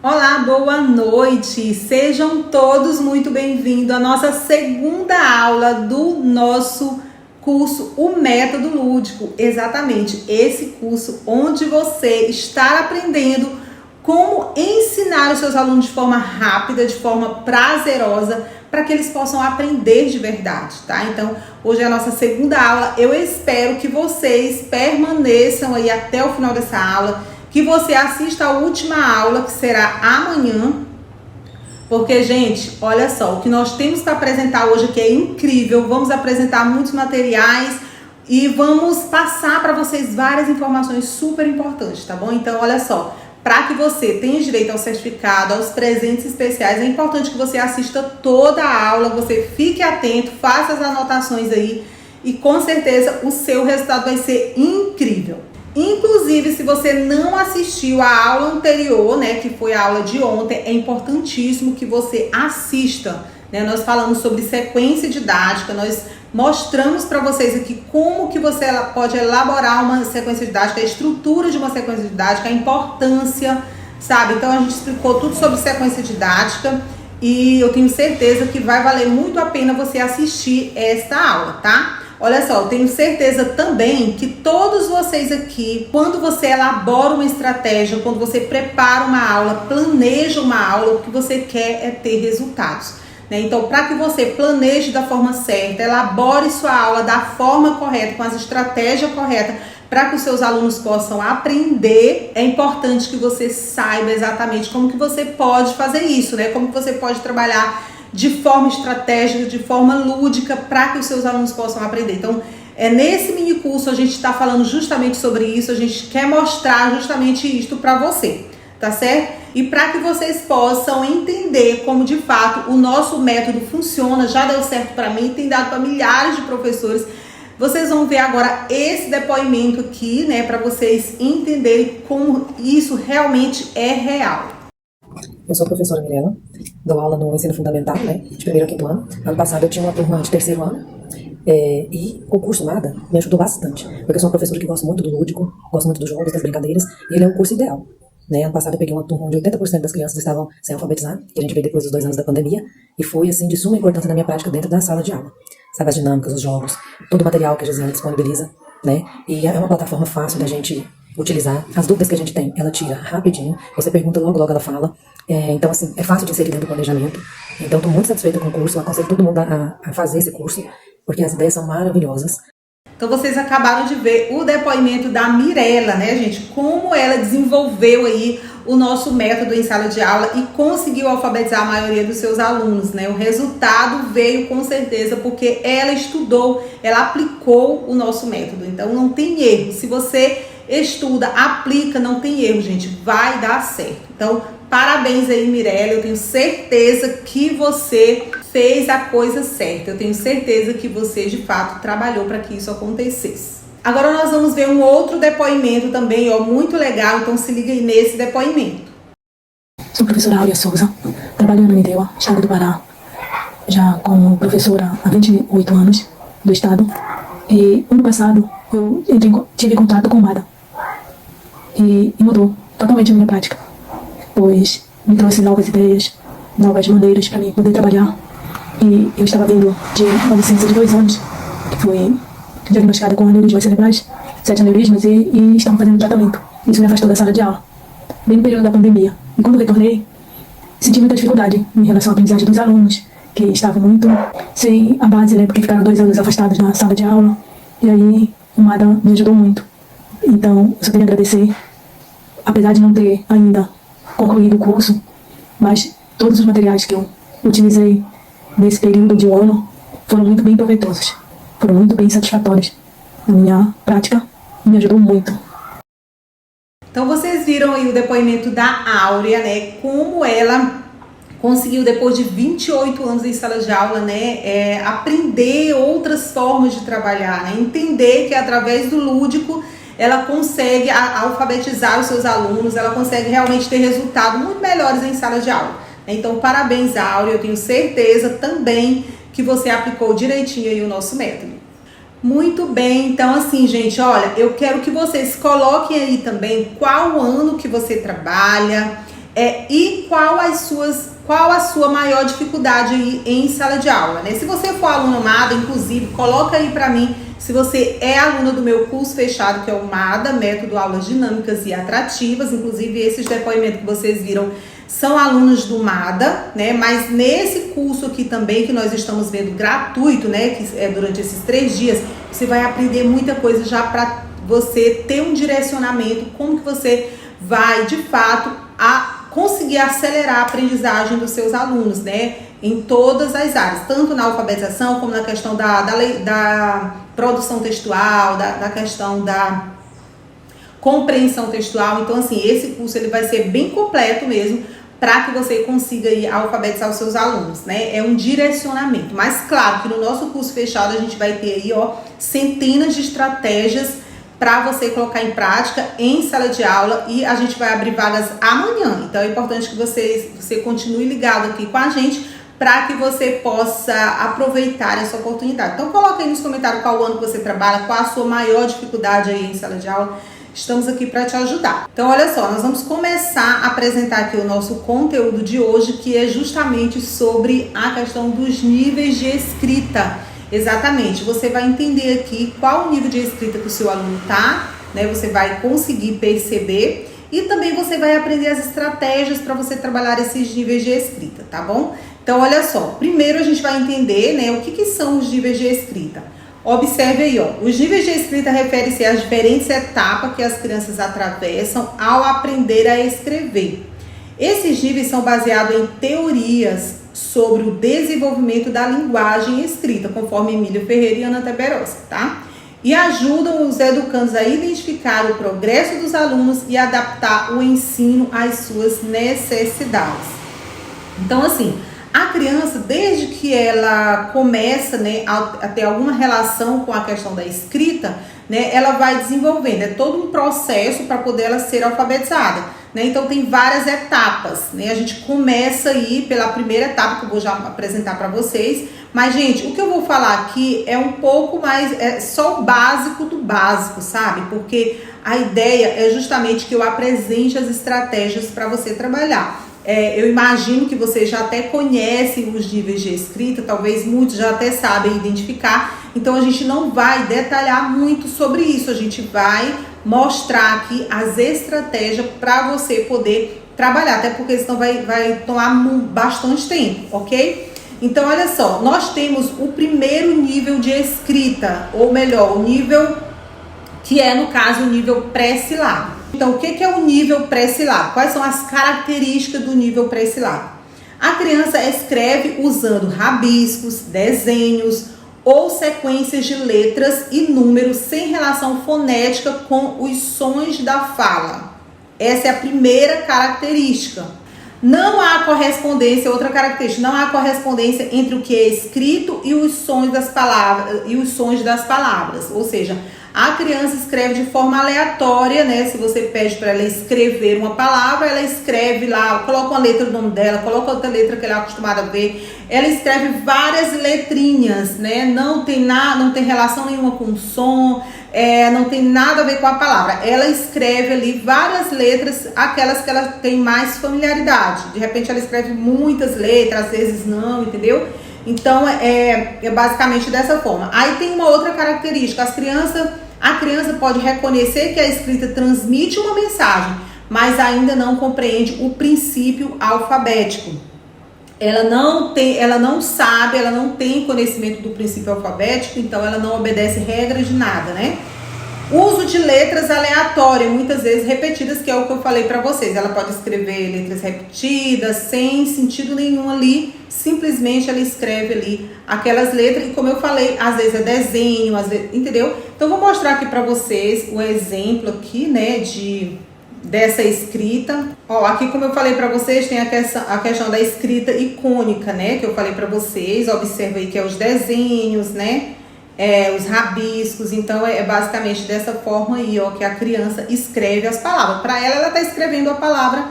Olá, boa noite! Sejam todos muito bem-vindos à nossa segunda aula do nosso curso O Método Lúdico. Exatamente, esse curso onde você está aprendendo como ensinar os seus alunos de forma rápida, de forma prazerosa, para que eles possam aprender de verdade, tá? Então, hoje é a nossa segunda aula. Eu espero que vocês permaneçam aí até o final dessa aula, que você assista a última aula, que será amanhã, porque, gente, olha só, o que nós temos para apresentar hoje aqui é incrível. Vamos apresentar muitos materiais e vamos passar para vocês várias informações super importantes, tá bom? Então, olha só, para que você tenha direito ao certificado, aos presentes especiais, é importante que você assista toda a aula, você fique atento, faça as anotações aí e com certeza o seu resultado vai ser incrível. Inclusive, se você não assistiu a aula anterior, né, que foi a aula de ontem, é importantíssimo que você assista, né? Nós falamos sobre sequência didática, nós mostramos para vocês aqui como que você pode elaborar uma sequência didática, a estrutura de uma sequência didática, a importância, sabe? Então, a gente explicou tudo sobre sequência didática e eu tenho certeza que vai valer muito a pena você assistir esta aula, tá? Olha só, eu tenho certeza também que todos vocês aqui, quando você elabora uma estratégia, quando você prepara uma aula, planeja uma aula, o que você quer é ter resultados, né? Então, para que você planeje da forma certa, elabore sua aula da forma correta, com as estratégias corretas, para que os seus alunos possam aprender, é importante que você saiba exatamente como que você pode fazer isso, né? Como que você pode trabalhar de forma estratégica, de forma lúdica, para que os seus alunos possam aprender. Então, nesse mini curso a gente está falando justamente sobre isso, a gente quer mostrar justamente isto para você, tá certo? E para que vocês possam entender como de fato o nosso método funciona, já deu certo para mim, tem dado para milhares de professores. Vocês vão ver agora esse depoimento aqui, né, para vocês entenderem como isso realmente é real. Eu sou a professora Mirella, dou aula no ensino fundamental, né, de primeiro a quinto ano. Ano passado eu tinha uma turma de terceiro ano e o curso NADA me ajudou bastante, porque eu sou uma professora que gosta muito do lúdico, gosto muito dos jogos, das brincadeiras, e ele é um curso ideal. Né? Ano passado eu peguei uma turma onde 80% das crianças estavam sem alfabetizar, que a gente veio depois dos 2 anos da pandemia, e foi assim de suma importância na minha prática dentro da sala de aula. Sabe, as dinâmicas, os jogos, todo o material que a Gisele disponibiliza, né? E é uma plataforma fácil da gente utilizar. As dúvidas que a gente tem, ela tira rapidinho, você pergunta logo, logo ela fala. Então, assim, é fácil de inserir dentro do planejamento. Então, estou muito satisfeita com o curso, aconselho todo mundo a fazer esse curso, porque as ideias são maravilhosas. Então, vocês acabaram de ver o depoimento da Mirella, né, gente? Como ela desenvolveu aí o nosso método em sala de aula e conseguiu alfabetizar a maioria dos seus alunos, né? O resultado veio com certeza porque ela estudou, ela aplicou o nosso método. Então, não tem erro. Se você estuda, aplica, não tem erro, gente. Vai dar certo. Então, parabéns aí, Mirella. Eu tenho certeza que você fez a coisa certa. Eu tenho certeza que você, de fato, trabalhou para que isso acontecesse. Agora nós vamos ver um outro depoimento também, ó, muito legal. Então, se liga aí nesse depoimento. Sou a professora Áurea Souza, trabalho no Ananindeua, estado do Pará, já como professora há 28 anos do estado. E ano passado eu tive contato com o MADA e mudou totalmente a minha prática, pois me trouxe novas ideias, novas maneiras para mim poder trabalhar. E eu estava vindo de uma licença de 2 anos, que foi diagnosticada com aneurismas cerebrais, 7 aneurismas, e estavam fazendo tratamento. Isso me afastou da sala de aula, bem no período da pandemia. E quando retornei, senti muita dificuldade em relação à aprendizagem dos alunos, que estavam muito sem a base, né, porque ficaram 2 anos afastados da sala de aula. E aí o MADA me ajudou muito. Então, eu só queria agradecer, apesar de não ter ainda concluído o curso, mas todos os materiais que eu utilizei nesse período de 1 ano foram muito bem proveitosos, foram muito bem satisfatórios na minha prática e me ajudou muito. Então vocês viram aí o depoimento da Áurea, né? Como ela conseguiu, depois de 28 anos em sala de aula, né? Aprender outras formas de trabalhar, né? Entender que através do lúdico ela consegue alfabetizar os seus alunos, ela consegue realmente ter resultados muito melhores em sala de aula. Então, parabéns, Áurea. Eu tenho certeza também que você aplicou direitinho aí o nosso método. Muito bem, então assim, gente, olha, eu quero que vocês coloquem aí também qual ano que você trabalha, E qual a sua maior dificuldade aí em sala de aula, né? Se você for aluna MADA, inclusive, coloca aí para mim se você é aluna do meu curso fechado, que é o MADA, Método Aulas Dinâmicas e Atrativas. Inclusive, esses depoimentos que vocês viram são alunos do MADA, né? Mas nesse curso aqui também, que nós estamos vendo gratuito, né? Que é durante esses 3 dias, você vai aprender muita coisa já para você ter um direcionamento, como que você vai, de fato, conseguir acelerar a aprendizagem dos seus alunos, né? Em todas as áreas, tanto na alfabetização, como na questão da produção textual, da questão da compreensão textual. Então, assim, esse curso ele vai ser bem completo mesmo, para que você consiga aí alfabetizar os seus alunos, né? É um direcionamento. Mas, claro, que no nosso curso fechado a gente vai ter aí, ó, centenas de estratégias para você colocar em prática em sala de aula, e a gente vai abrir vagas amanhã. Então é importante que você continue ligado aqui com a gente para que você possa aproveitar essa oportunidade. Então coloca aí nos comentários qual ano que você trabalha, qual a sua maior dificuldade aí em sala de aula. Estamos aqui para te ajudar. Então olha só, nós vamos começar a apresentar aqui o nosso conteúdo de hoje, que é justamente sobre a questão dos níveis de escrita. Exatamente, você vai entender aqui qual o nível de escrita que o seu aluno tá, né? Você vai conseguir perceber, e também você vai aprender as estratégias para você trabalhar esses níveis de escrita, tá bom? Então, olha só, primeiro a gente vai entender, né, o que são os níveis de escrita. Observe aí, ó, os níveis de escrita referem-se às diferentes etapas que as crianças atravessam ao aprender a escrever. Esses níveis são baseados em teorias sobre o desenvolvimento da linguagem escrita, conforme Emílio Ferreira e Ana Teberoski, tá? E ajudam os educandos a identificar o progresso dos alunos e adaptar o ensino às suas necessidades. Então, assim, a criança, desde que ela começa, né, a ter alguma relação com a questão da escrita, né, ela vai desenvolvendo, é todo um processo para poder ela ser alfabetizada. Né? Então tem várias etapas, né? A gente começa aí pela primeira etapa, que eu vou já apresentar para vocês. Mas, gente, o que eu vou falar aqui é um pouco mais, é só o básico do básico, sabe? Porque a ideia é justamente que eu apresente as estratégias para você trabalhar. Eu imagino que vocês já até conhecem os níveis de escrita, talvez muitos já até sabem identificar. Então a gente não vai detalhar muito sobre isso, a gente vai mostrar aqui as estratégias para você poder trabalhar, até porque senão vai tomar bastante tempo, ok? Então olha só, nós temos o primeiro nível de escrita, ou melhor, o nível que é, no caso, o nível pré-silábico. Então, o que é o nível pré-silábico? Quais são as características do nível pré-silábico? A criança escreve usando rabiscos, desenhos ou sequências de letras e números sem relação fonética com os sons da fala. Essa é a primeira característica. Não há correspondência, outra característica, não há correspondência entre o que é escrito e os sons das palavras, ou seja, a criança escreve de forma aleatória, né? Se você pede para ela escrever uma palavra, ela escreve lá, coloca uma letra do nome dela, coloca outra letra que ela é acostumada a ver. Ela escreve várias letrinhas, né? Não tem relação nenhuma com o som, não tem nada a ver com a palavra. Ela escreve ali várias letras, aquelas que ela tem mais familiaridade. De repente ela escreve muitas letras, às vezes não, entendeu? Então é basicamente dessa forma. Aí tem uma outra característica, a criança pode reconhecer que a escrita transmite uma mensagem, mas ainda não compreende o princípio alfabético. Ela não tem conhecimento do princípio alfabético, então ela não obedece regras de nada, né? Uso de letras aleatórias, muitas vezes repetidas, que é o que eu falei para vocês. Ela pode escrever letras repetidas, sem sentido nenhum ali, simplesmente ela escreve ali aquelas letras, e como eu falei, às vezes é desenho, às vezes, entendeu? Então vou mostrar aqui para vocês o exemplo aqui, né, dessa escrita. Ó, aqui como eu falei para vocês, tem a questão da escrita icônica, né, que eu falei para vocês. Observa aí que é os desenhos, né, os rabiscos. Então é basicamente dessa forma aí, ó, que a criança escreve as palavras. Para ela tá escrevendo a palavra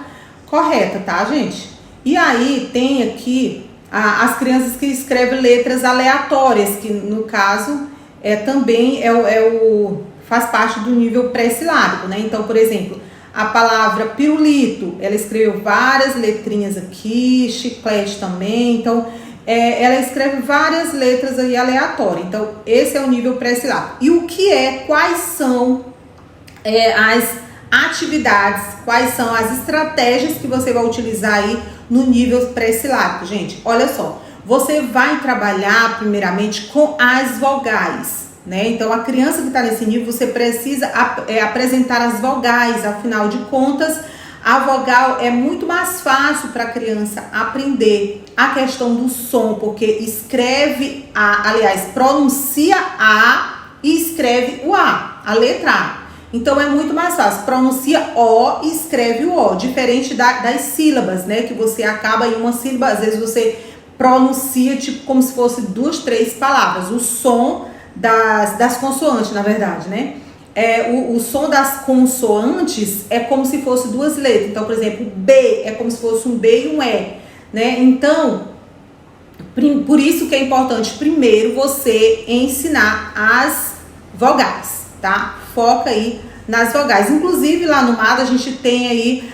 correta, tá, gente? E aí tem aqui as crianças que escrevem letras aleatórias, que no caso também faz parte do nível pré-silábico, né? Então, por exemplo, a palavra pirulito, ela escreveu várias letrinhas aqui, chiclete também, então ela escreve várias letras aí aleatórias. Então esse é o nível pré-silábico. E o que quais são as atividades, quais são as estratégias que você vai utilizar aí no nível pré-silábico? Gente, olha só, você vai trabalhar primeiramente com as vogais, né? Então a criança que está nesse nível, você precisa apresentar as vogais. Afinal de contas, a vogal é muito mais fácil para a criança aprender a questão do som, porque escreve pronuncia A e escreve o a letra A. Então é muito mais fácil, pronuncia O e escreve o O, diferente das sílabas, né? Que você acaba em uma sílaba, às vezes você pronuncia tipo como se fosse 2, 3 palavras. O som das consoantes, na verdade, né? O som das consoantes é como se fosse 2 letras. Então, por exemplo, B é como se fosse um B e um E, né? Então, por isso que é importante primeiro você ensinar as vogais, tá? Foca aí nas vogais. Inclusive lá no MADA a gente tem aí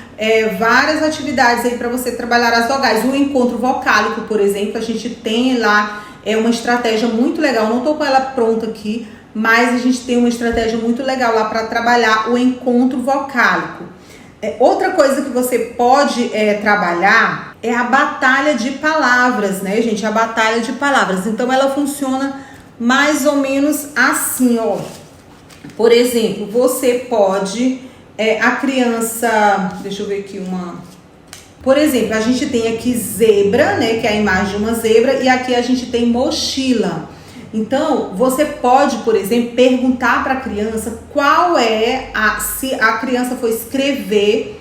várias atividades aí para você trabalhar as vogais. O encontro vocálico, por exemplo, a gente tem lá uma estratégia muito legal. Não tô com ela pronta aqui, mas a gente tem uma estratégia muito legal lá para trabalhar o encontro vocálico. Outra coisa que você pode trabalhar é a batalha de palavras, né, gente? A batalha de palavras. Então ela funciona mais ou menos assim, ó. Por exemplo, você pode, a criança, deixa eu ver aqui por exemplo, a gente tem aqui zebra, né, que é a imagem de uma zebra, e aqui a gente tem mochila. Então, você pode, por exemplo, perguntar para a criança se a criança for escrever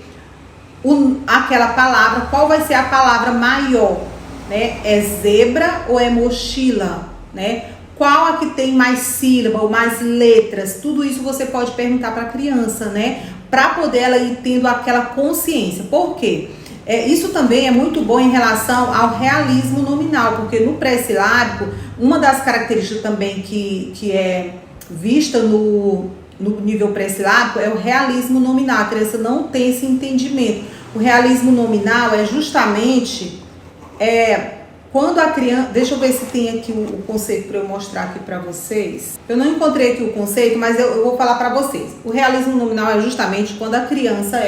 aquela palavra, qual vai ser a palavra maior, né? É zebra ou é mochila, né? Qual a que tem mais sílaba ou mais letras? Tudo isso você pode perguntar para a criança, né? Para poder ela ir tendo aquela consciência. Por quê? Isso também é muito bom em relação ao realismo nominal, porque no pré-silábico, uma das características também que é vista no nível pré-silábico é o realismo nominal. A criança não tem esse entendimento. O realismo nominal é justamente quando a criança... Deixa eu ver se tem aqui o conceito para eu mostrar aqui para vocês. Eu não encontrei aqui o conceito, mas eu vou falar para vocês. O realismo nominal é justamente quando a criança,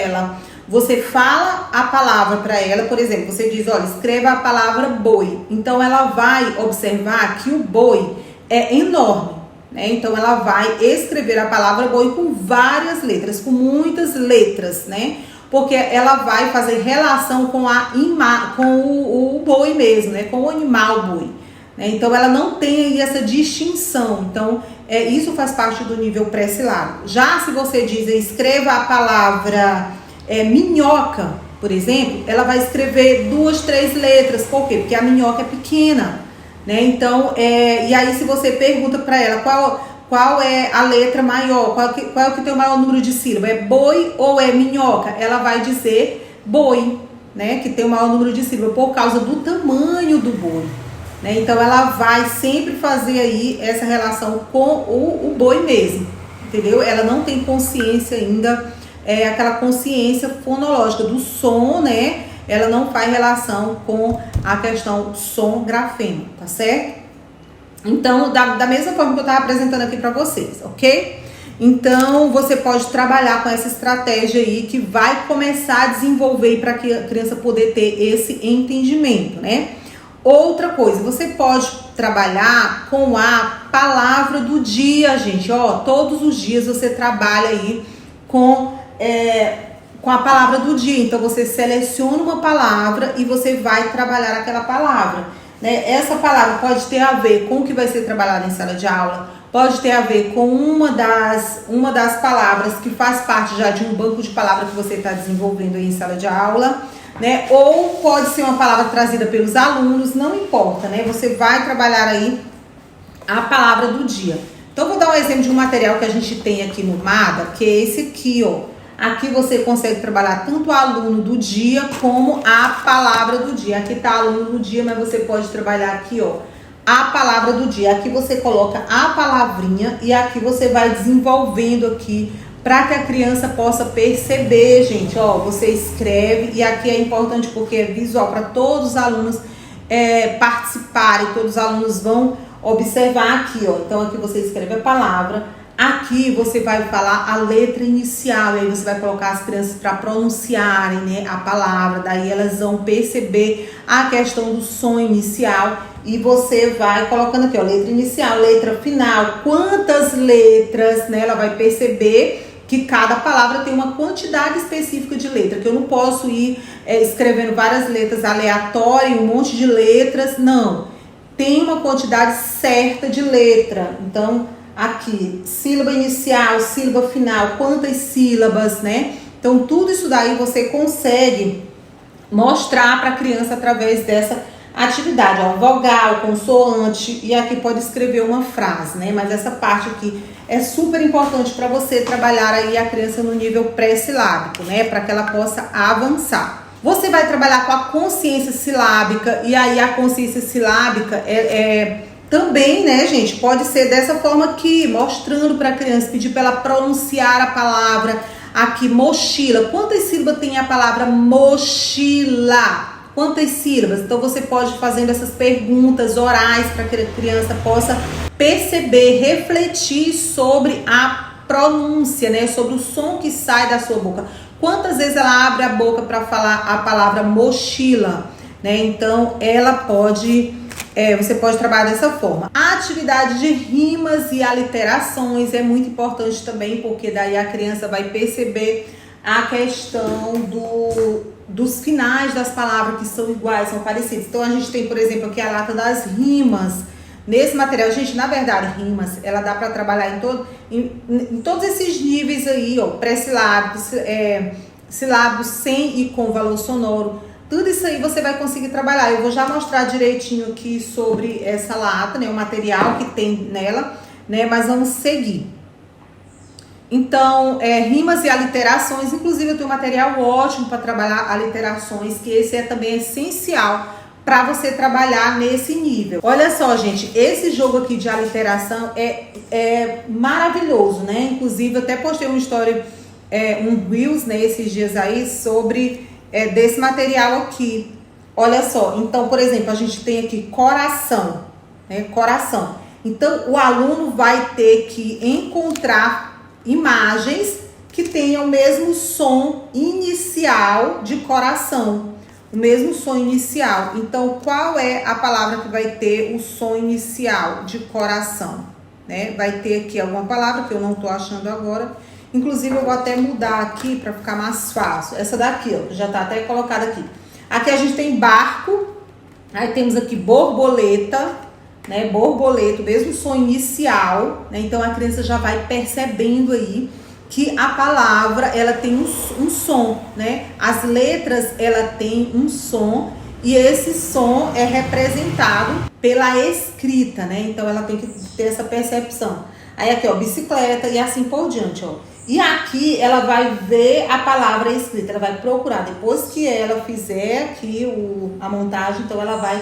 você fala a palavra para ela, por exemplo, você diz, olha, escreva a palavra boi. Então ela vai observar que o boi é enorme, né? Então ela vai escrever a palavra boi com várias letras, com muitas letras, né? Porque ela vai fazer relação com o boi mesmo, né? Com o animal boi, né? Então ela não tem aí essa distinção. Então isso faz parte do nível pré-silábico. Já se você diz, escreva a palavra minhoca, por exemplo, ela vai escrever 2, 3 letras. Por quê? Porque a minhoca é pequena, né? Então, e aí se você pergunta para ela qual é a letra maior, qual é o que tem o maior número de sílabas, é boi ou é minhoca? Ela vai dizer boi, né? Que tem o maior número de sílabas por causa do tamanho do boi, né? Então ela vai sempre fazer aí essa relação com o boi mesmo, entendeu? Ela não tem consciência ainda, aquela consciência fonológica do som, né? Ela não faz relação com a questão som grafema, tá certo? Então, da mesma forma que eu estava apresentando aqui para vocês, ok? Então, você pode trabalhar com essa estratégia aí que vai começar a desenvolver para que a criança poder ter esse entendimento, né? Outra coisa, você pode trabalhar com a palavra do dia, gente. Ó, todos os dias você trabalha aí com a palavra do dia. Então você seleciona uma palavra e você vai trabalhar aquela palavra, né? Essa palavra pode ter a ver com o que vai ser trabalhado em sala de aula, pode ter a ver com uma das palavras que faz parte já de um banco de palavras que você está desenvolvendo aí em sala de aula, né? Ou pode ser uma palavra trazida pelos alunos, não importa, né? Você vai trabalhar aí a palavra do dia. Então eu vou dar um exemplo de um material que a gente tem aqui no MADA, que é esse aqui, ó. Aqui você consegue trabalhar tanto o aluno do dia como a palavra do dia. Aqui tá aluno do dia, mas você pode trabalhar aqui, ó, a palavra do dia. Aqui você coloca a palavrinha e aqui você vai desenvolvendo aqui para que a criança possa perceber, gente. Ó, você escreve, e aqui é importante porque é visual para todos os alunos participarem, todos os alunos vão observar aqui, ó. Então aqui você escreve a palavra, aqui você vai falar a letra inicial, e aí você vai colocar as crianças para pronunciarem, né, a palavra, daí elas vão perceber a questão do som inicial, e você vai colocando aqui, ó, letra inicial, letra final, quantas letras, né, ela vai perceber que cada palavra tem uma quantidade específica de letra, que eu não posso ir escrevendo várias letras aleatórias, um monte de letras, não. Tem uma quantidade certa de letra. Então, aqui, sílaba inicial, sílaba final, quantas sílabas, né? Então, tudo isso daí você consegue mostrar para a criança através dessa atividade, ó, vogal, consoante, e aqui pode escrever uma frase, né? Mas essa parte aqui é super importante para você trabalhar aí a criança no nível pré-silábico, né? Para que ela possa avançar. Você vai trabalhar com a consciência silábica, e aí a consciência silábica também, né, gente, pode ser dessa forma aqui, mostrando para a criança, pedir para ela pronunciar a palavra aqui, mochila. Quantas sílabas tem a palavra mochila? Quantas sílabas? Então você pode ir fazendo essas perguntas orais para que a criança possa perceber, refletir sobre a pronúncia, né? Sobre o som que sai da sua boca. Quantas vezes ela abre a boca para falar a palavra mochila, né? Então ela pode, você pode trabalhar dessa forma. A atividade de rimas e aliterações é muito importante também, porque daí a criança vai perceber a questão dos finais das palavras que são iguais, são parecidos. Então a gente tem, por exemplo, aqui a lata das rimas. Nesse material, gente, na verdade, rimas, ela dá para trabalhar em todos esses níveis aí, ó, pré-silábicos, silábicos sem e com valor sonoro. Tudo isso aí você vai conseguir trabalhar. Eu vou já mostrar direitinho aqui sobre essa lata, né, o material que tem nela, né, mas vamos seguir. Então, rimas e aliterações, inclusive eu tenho um material ótimo para trabalhar aliterações, que esse é também essencial para você trabalhar nesse nível. Olha só, gente, esse jogo aqui de aliteração é maravilhoso, né? Inclusive, eu até postei uma história, um Reels, né, esses dias aí, sobre desse material aqui. Olha só, então, por exemplo, a gente tem aqui coração, né? Coração. Então, o aluno vai ter que encontrar imagens que tenham o mesmo som inicial de coração. O mesmo som inicial. Então, qual é a palavra que vai ter o som inicial de coração? Né? Vai ter aqui alguma palavra que eu não estou achando agora. Inclusive, eu vou até mudar aqui para ficar mais fácil. Essa daqui, ó, já está até colocada aqui. Aqui a gente tem barco. Aí temos aqui borboleta, né? Borboleta, o mesmo som inicial. Né? Então, a criança já vai percebendo aí que a palavra, ela tem um som, né? As letras, ela tem um som, e esse som é representado pela escrita, né? Então, ela tem que ter essa percepção. Aí aqui, ó, bicicleta e assim por diante, ó. E aqui, ela vai ver a palavra escrita, ela vai procurar. Depois que ela fizer aqui a montagem, então ela vai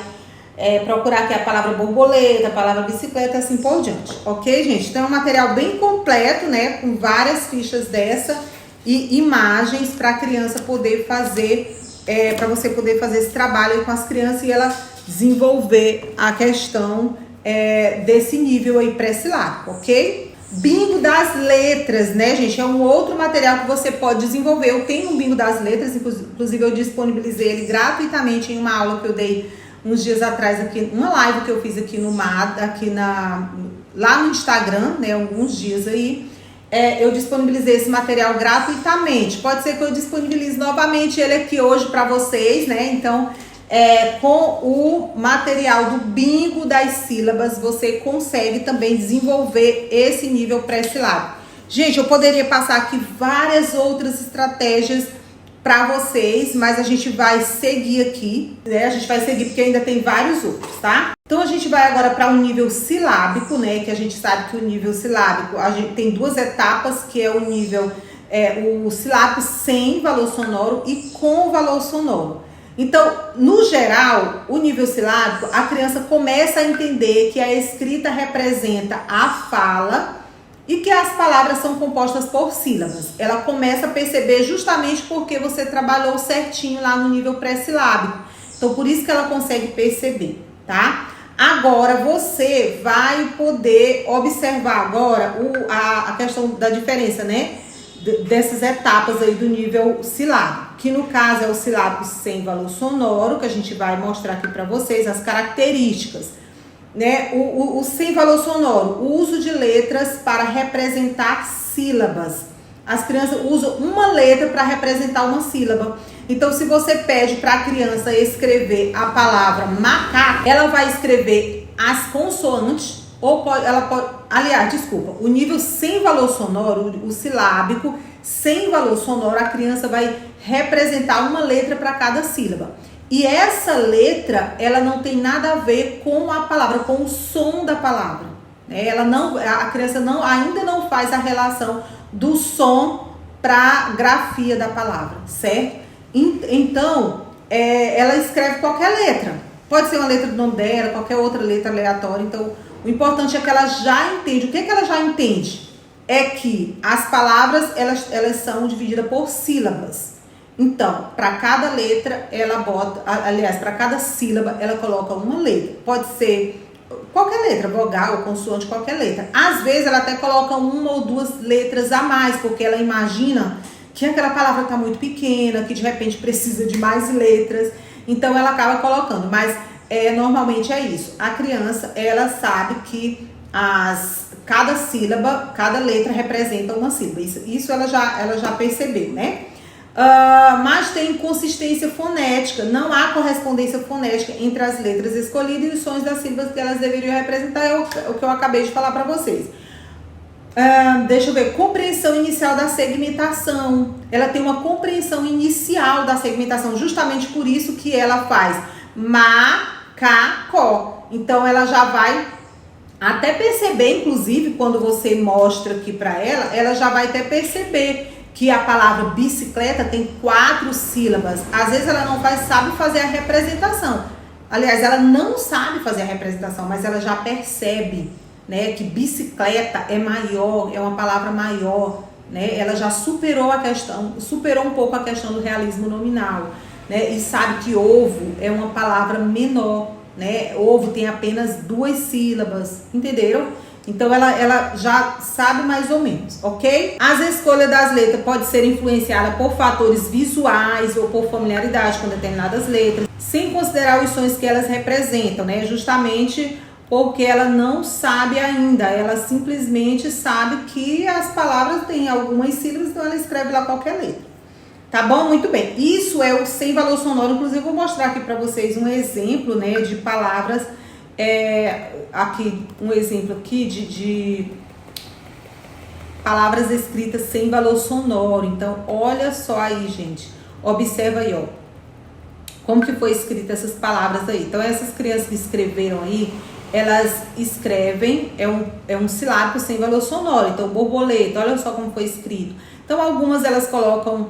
procurar aqui a palavra borboleta, a palavra bicicleta, assim por diante, ok, gente? Então é um material bem completo, né, com várias fichas dessa e imagens para a criança poder fazer, para você poder fazer esse trabalho aí com as crianças e ela desenvolver a questão desse nível aí pré-silábico, ok? Bingo das letras, né, gente? É um outro material que você pode desenvolver. Eu tenho um bingo das letras, inclusive eu disponibilizei ele gratuitamente em uma aula que eu dei uns dias atrás aqui, uma live que eu fiz aqui no MAD, lá no Instagram, né, alguns dias aí, eu disponibilizei esse material gratuitamente. Pode ser que eu disponibilize novamente ele aqui hoje para vocês, né? Então, com o material do bingo das sílabas, você consegue também desenvolver esse nível pré-silábico. Gente, eu poderia passar aqui várias outras estratégias para vocês, mas a gente vai seguir aqui, né? A gente vai seguir porque ainda tem vários outros, tá? Então a gente vai agora para o nível silábico, né? Que a gente sabe que o nível silábico, a gente tem duas etapas, que é o nível, o silábico sem valor sonoro e com valor sonoro. Então, no geral, o nível silábico, a criança começa a entender que a escrita representa a fala e que as palavras são compostas por sílabas. Ela começa a perceber justamente porque você trabalhou certinho lá no nível pré-silábico. Então, por isso que ela consegue perceber, tá? Agora, você vai poder observar agora a questão da diferença, né? Dessas etapas aí do nível silábico, que no caso é o silábico sem valor sonoro, que a gente vai mostrar aqui para vocês as características, né? O sem valor sonoro, o uso de letras para representar sílabas. As crianças usam uma letra para representar uma sílaba. Então, se você pede para a criança escrever a palavra macaco, ela vai escrever as consoantes, ou o nível sem valor sonoro, o silábico sem valor sonoro, a criança vai representar uma letra para cada sílaba. E essa letra, ela não tem nada a ver com a palavra, com o som da palavra. A criança ainda não faz a relação do som para a grafia da palavra, certo? Então, ela escreve qualquer letra. Pode ser uma letra do nome dela, qualquer outra letra aleatória. Então, o importante é que ela já entende. O que ela já entende? É que as palavras, elas são divididas por sílabas. Então, para cada letra, para cada sílaba, ela coloca uma letra. Pode ser qualquer letra, vogal, consoante, qualquer letra. Às vezes, ela até coloca uma ou duas letras a mais, porque ela imagina que aquela palavra está muito pequena, que de repente precisa de mais letras. Então, ela acaba colocando. Mas, normalmente é isso. A criança, ela sabe que cada sílaba, cada letra representa uma sílaba. Isso ela já percebeu, né? Mas tem consistência fonética, não há correspondência fonética entre as letras escolhidas e os sons das sílabas que elas deveriam representar, é o que eu acabei de falar para vocês. Deixa eu ver, compreensão inicial da segmentação, ela tem uma compreensão inicial da segmentação, justamente por isso que ela faz macaco. Então ela já vai até perceber, inclusive quando você mostra aqui para ela já vai até perceber que a palavra bicicleta tem 4 sílabas. Às vezes ela não sabe fazer a representação. Aliás, ela não sabe fazer a representação, mas ela já percebe, né, que bicicleta é maior, é uma palavra maior, né? Ela já superou um pouco a questão do realismo nominal, né? E sabe que ovo é uma palavra menor, né? Ovo tem apenas 2 sílabas, entenderam? Então, ela já sabe mais ou menos, ok? As escolhas das letras pode ser influenciada por fatores visuais ou por familiaridade com determinadas letras, sem considerar os sons que elas representam, né? Justamente porque ela não sabe ainda, ela simplesmente sabe que as palavras têm algumas sílabas, então ela escreve lá qualquer letra. Tá bom? Muito bem. Isso é o sem valor sonoro. Inclusive, eu vou mostrar aqui para vocês um exemplo, né, de palavras. Aqui, um exemplo aqui de palavras escritas sem valor sonoro. Então, olha só aí, gente. Observa aí, ó. Como que foi escrita essas palavras aí. Então, essas crianças que escreveram aí, elas escrevem, é um silábico sem valor sonoro. Então, borboleta, olha só como foi escrito. Então, algumas elas colocam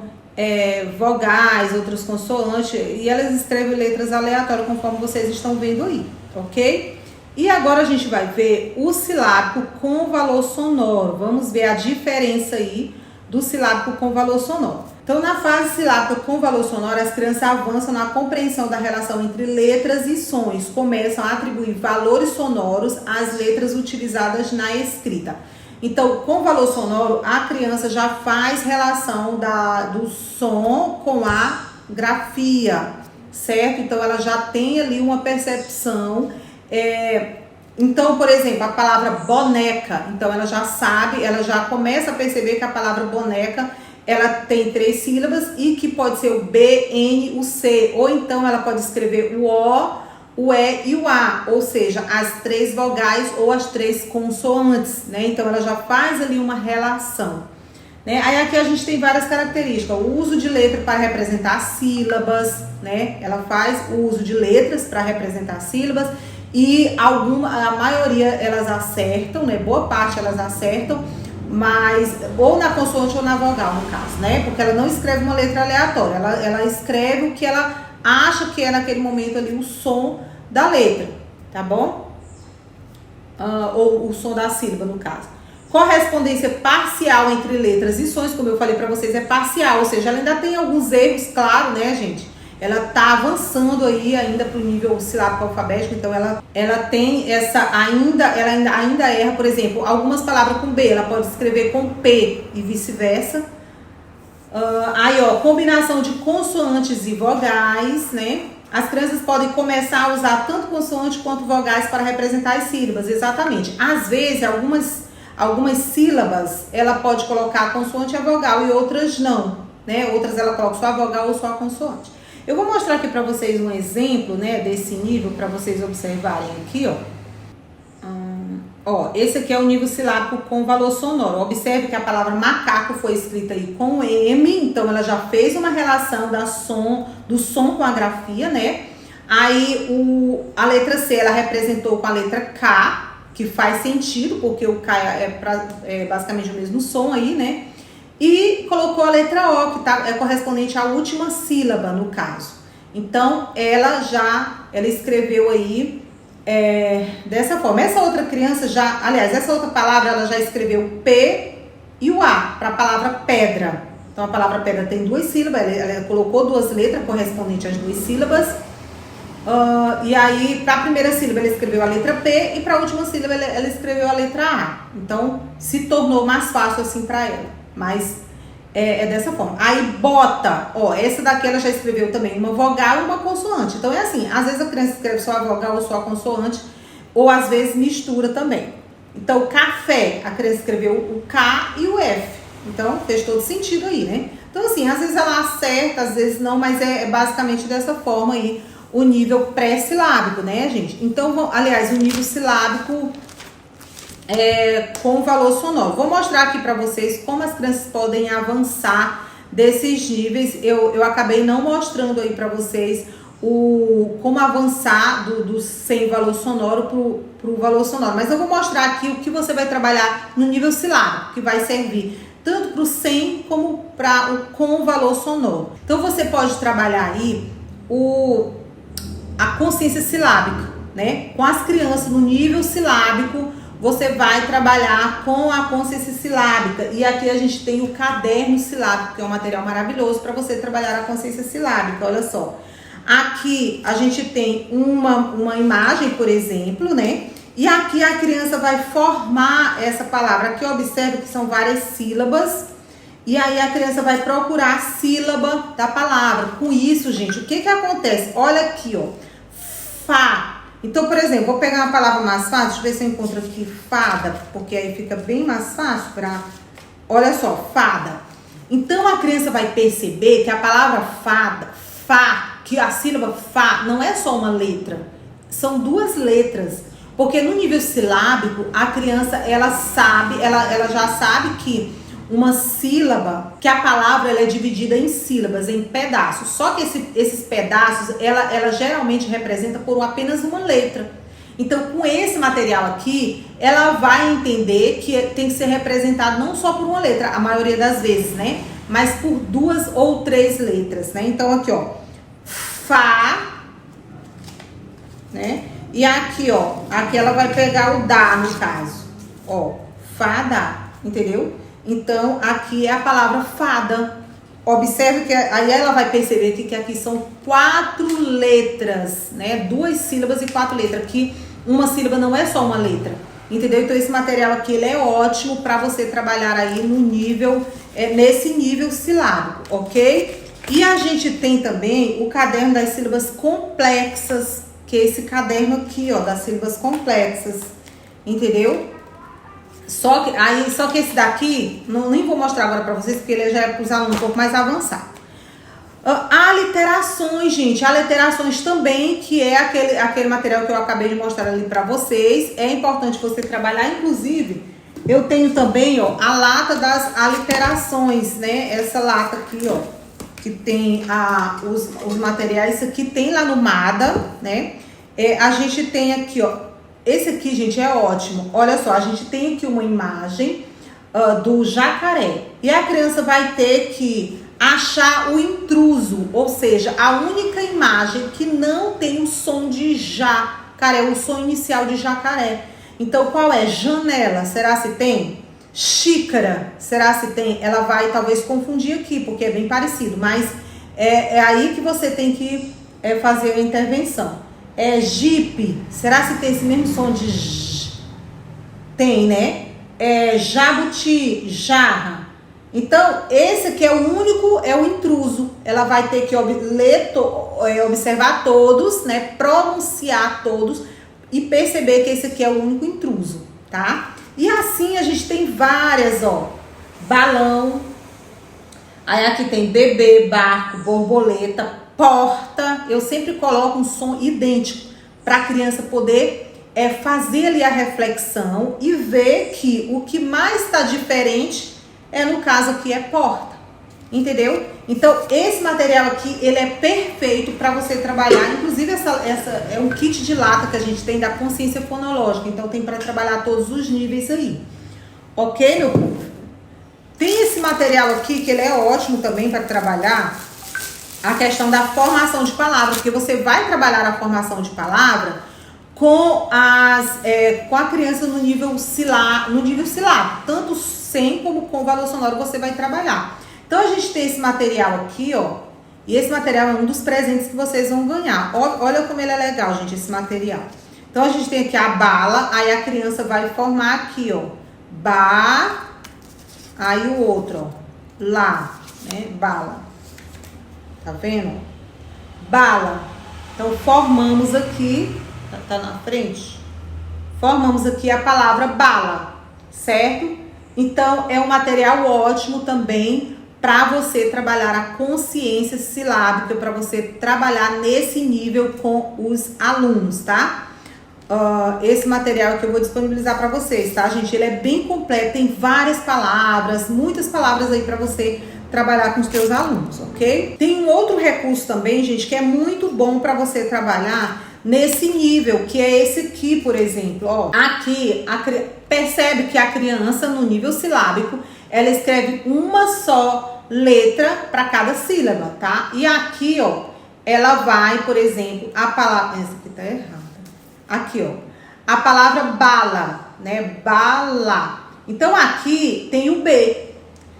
vogais, outras consoantes, e elas escrevem letras aleatórias, conforme vocês estão vendo aí, ok? E agora a gente vai ver o silábico com valor sonoro. Vamos ver a diferença aí do silábico com valor sonoro. Então, na fase silábica com valor sonoro, as crianças avançam na compreensão da relação entre letras e sons, começam a atribuir valores sonoros às letras utilizadas na escrita. Então, com valor sonoro, a criança já faz relação do som com a grafia, certo? Então, ela já tem ali uma percepção. Então, por exemplo, a palavra boneca, então ela já sabe, ela já começa a perceber que a palavra boneca, ela tem 3 sílabas e que pode ser o B, N, o C, ou então ela pode escrever o O, o E e o A, ou seja, as 3 vogais ou as 3 consoantes, né? Então ela já faz ali uma relação, né? Aí aqui a gente tem várias características, o uso de letra para representar sílabas, né? Ela faz o uso de letras para representar sílabas e a maioria elas acertam, né? Boa parte elas acertam, mas ou na consoante ou na vogal, no caso, né? Porque ela não escreve uma letra aleatória, ela escreve o que ela acha que é naquele momento ali o som da letra, tá bom? Ou o som da sílaba, no caso. Correspondência parcial entre letras e sons, como eu falei para vocês, é parcial, ou seja, ela ainda tem alguns erros, claro, né, gente? Ela tá avançando aí ainda para o nível silábico alfabético, então ela tem essa ela ainda erra, por exemplo, algumas palavras com B, ela pode escrever com P e vice-versa. Aí, ó, combinação de consoantes e vogais, né? As crianças podem começar a usar tanto consoante quanto vogais para representar as sílabas, exatamente. Às vezes, algumas sílabas, ela pode colocar a consoante e a vogal e outras não, né? Outras ela coloca só a vogal ou só a consoante. Eu vou mostrar aqui para vocês um exemplo, né, desse nível, para vocês observarem aqui, ó. Esse aqui é o nível silábico com valor sonoro. Observe que a palavra macaco foi escrita aí com M, então ela já fez uma relação do som com a grafia, né? Aí a letra C ela representou com a letra K, que faz sentido, porque o K é basicamente o mesmo som aí, né? E colocou a letra O, que é correspondente à última sílaba, no caso. Então, ela escreveu aí dessa forma. Essa outra criança essa outra palavra, ela já escreveu o P e o A, para a palavra pedra. Então, a palavra pedra tem 2 sílabas, ela colocou 2 letras correspondentes às 2 sílabas. E aí, para a primeira sílaba, ela escreveu a letra P e para a última sílaba, ela escreveu a letra A. Então, se tornou mais fácil assim para ela. Mas é dessa forma. Aí bota, essa daqui ela já escreveu também uma vogal e uma consoante. Então é assim, às vezes a criança escreve só a vogal ou só a consoante, ou às vezes mistura também. Então café, a criança escreveu o K e o F. Então fez todo sentido aí, né? Então assim, às vezes ela acerta, às vezes não, mas é basicamente dessa forma aí o nível pré-silábico, né, gente? Então, aliás, o nível silábico com valor sonoro. Vou mostrar aqui para vocês como as crianças podem avançar desses níveis. Eu acabei não mostrando aí para vocês como avançar do sem valor sonoro pro valor sonoro. Mas eu vou mostrar aqui o que você vai trabalhar no nível silábico, que vai servir tanto para o sem como para o com valor sonoro. Então você pode trabalhar aí a consciência silábica, né? Com as crianças no nível silábico, você vai trabalhar com a consciência silábica. E aqui a gente tem o caderno silábico, que é um material maravilhoso para você trabalhar a consciência silábica. Olha só. Aqui a gente tem uma imagem, por exemplo, né? E aqui a criança vai formar essa palavra. Aqui observa que são várias sílabas. E aí a criança vai procurar a sílaba da palavra. Com isso, gente, o que acontece? Olha aqui, ó. Fá. Então, por exemplo, vou pegar uma palavra mais fácil, deixa eu ver se eu encontro aqui fada, porque aí fica bem mais fácil para... Olha só, fada. Então, a criança vai perceber que a palavra fá, que a sílaba fá não é só uma letra, são 2 letras. Porque no nível silábico, a criança, ela já sabe que uma sílaba, que a palavra ela é dividida em sílabas, em pedaços. Só que esses pedaços, ela geralmente representa por apenas uma letra. Então, com esse material aqui, ela vai entender que tem que ser representado não só por uma letra, a maioria das vezes, né? Mas por 2 ou 3 letras, né? Então, aqui, ó, Fá, né? E aqui, ó, aqui ela vai pegar o Dá, no caso. Ó, Fá, entendeu? Então, aqui é a palavra fada. Observe que aí ela vai perceber que aqui são 4 letras, né? 2 sílabas e 4 letras. Aqui, uma sílaba não é só uma letra, entendeu? Então, esse material aqui, ele é ótimo para você trabalhar aí no nível, nesse nível silábico, ok? E a gente tem também o caderno das sílabas complexas, que é esse caderno aqui, ó, das sílabas complexas, entendeu? Só que esse daqui, nem vou mostrar agora pra vocês, porque ele já é para os alunos um pouco mais avançado. Aliterações, gente. Aliterações também, que é aquele material que eu acabei de mostrar ali pra vocês. É importante você trabalhar. Inclusive, eu tenho também, ó, a lata das aliterações, né? Essa lata aqui, ó, que tem os materiais. Isso aqui tem lá no MADA, né? A gente tem aqui, ó. Esse aqui, gente, é ótimo. Olha só, a gente tem aqui uma imagem do jacaré. E a criança vai ter que achar o intruso, ou seja, a única imagem que não tem o som de jacaré, o som inicial de jacaré. Então, qual é? Janela. Será se tem? Xícara, será se tem? Ela vai talvez confundir aqui, porque é bem parecido, mas é aí que você tem que fazer a intervenção. Jipe, será se tem esse mesmo som de j? Tem, né? Jabuti, jarra. Então, esse aqui é o único, é o intruso. Ela vai ter que observar todos, né? Pronunciar todos e perceber que esse aqui é o único intruso, tá? E assim a gente tem várias, ó. Balão. Aí aqui tem bebê, barco, borboleta, porta. Eu sempre coloco um som idêntico para a criança poder fazer ali a reflexão e ver que o que mais está diferente no caso aqui é porta, entendeu? Então esse material aqui, ele é perfeito para você trabalhar, inclusive essa é um kit de lata que a gente tem da consciência fonológica, então tem para trabalhar todos os níveis aí, ok, meu povo? Tem esse material aqui que ele é ótimo também para trabalhar a questão da formação de palavra, porque você vai trabalhar a formação de palavra com a criança no nível silábico, tanto sem como com valor sonoro você vai trabalhar. Então a gente tem esse material aqui, ó, e esse material é um dos presentes que vocês vão ganhar. Olha como ele é legal, gente, esse material. Então a gente tem aqui a bala, aí a criança vai formar aqui, ó, ba, aí o outro, ó, lá, né, bala. Tá vendo? Bala. Então formamos aqui, tá na frente? Formamos aqui a palavra bala, certo? Então, é um material ótimo também para você trabalhar a consciência silábica, para você trabalhar nesse nível com os alunos, tá? Esse material que eu vou disponibilizar para vocês, tá, gente? Ele é bem completo, tem várias palavras, muitas palavras aí para você trabalhar com os seus alunos, ok? Tem um outro recurso também, gente, que é muito bom para você trabalhar nesse nível, que é esse aqui, por exemplo, ó. Aqui, percebe que a criança, no nível silábico, ela escreve uma só letra para cada sílaba, tá? E aqui, ó, ela vai, por exemplo, a palavra... Essa aqui tá errada. Aqui, ó. A palavra bala, né? Bala. Então, aqui tem o B.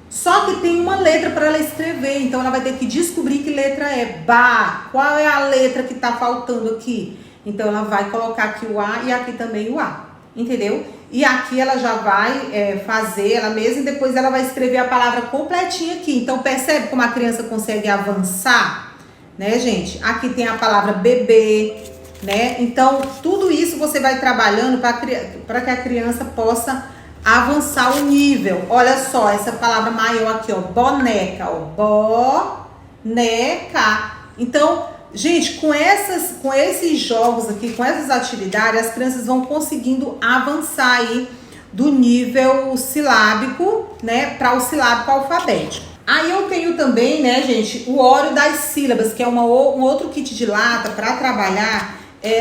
Só que tem uma letra para ela escrever, então ela vai ter que descobrir que letra é. Ba, qual é a letra que tá faltando aqui? Então ela vai colocar aqui o A e aqui também o A, entendeu? E aqui ela já vai fazer ela mesma e depois ela vai escrever a palavra completinha aqui. Então percebe como a criança consegue avançar, né, gente? Aqui tem a palavra bebê, né? Então tudo isso você vai trabalhando para que a criança possa avançar o nível. Olha só, essa palavra maior aqui, ó, boneca, ó, boneca. Então, gente, com esses jogos aqui, com essas atividades, as crianças vão conseguindo avançar aí do nível silábico, né, para o silábico alfabético. Aí eu tenho também, né, gente, o óleo das sílabas, que é um outro kit de lata para trabalhar